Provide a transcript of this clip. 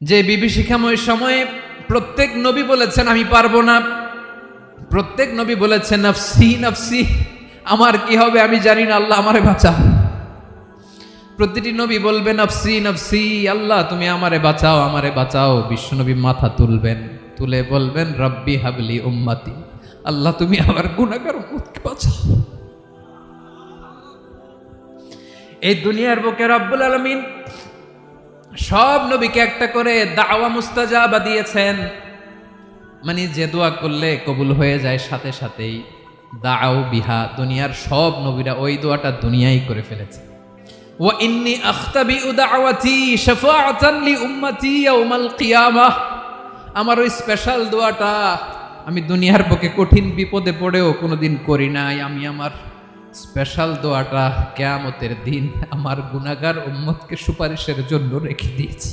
যে বিভীষিকাময় সময়ে প্রত্যেক নবী বলেছেন আমি পারবো না, প্রত্যেক নবী বলেছেন নফসি নফসি, আমার কি হবে আমি জানি না, আল্লাহ আমারে বাঁচাও। প্রতিটি নবী বলবে নফসি নফসি, আল্লাহ তুমি আমারে বাঁচাও আমারে বাঁচাও। বিশ্বনবী মাথা তুলবেন, তুলে বলবেন রব্বি হাবলি উম্মতি, আল্লাহ তুমি আমার গুনাহগার উম্মতকে বাঁচাও। এই দুনিয়ার বুকে রব্বুল আলামিন সব নবীকে একটা করে দাওয়া মুস্তাজাবা দিয়েছেন, মানে যে দোয়া করলে কবুল হয়ে যায় সাথে সাথেই। দাও বিহা, দুনিয়ার সব নবীরা ওই দোয়াটা দুনিয়ায় করে ফেলেছে। ওয়া ইন্নী আখতাবিউ দাওয়াতি শাফাআতান লি উম্মতি ইয়াউমাল কিয়ামাহ, আমার ওই স্পেশাল দোয়াটা আমি দুনিয়ার বুকে কঠিন বিপদে পড়েও কোনোদিন করি নাই। আমি আমার স্পেশাল দোয়াটা কিয়ামতের দিন আমার গুনাহগার উম্মতকে সুপারিশের জন্য রেখে দিয়েছি।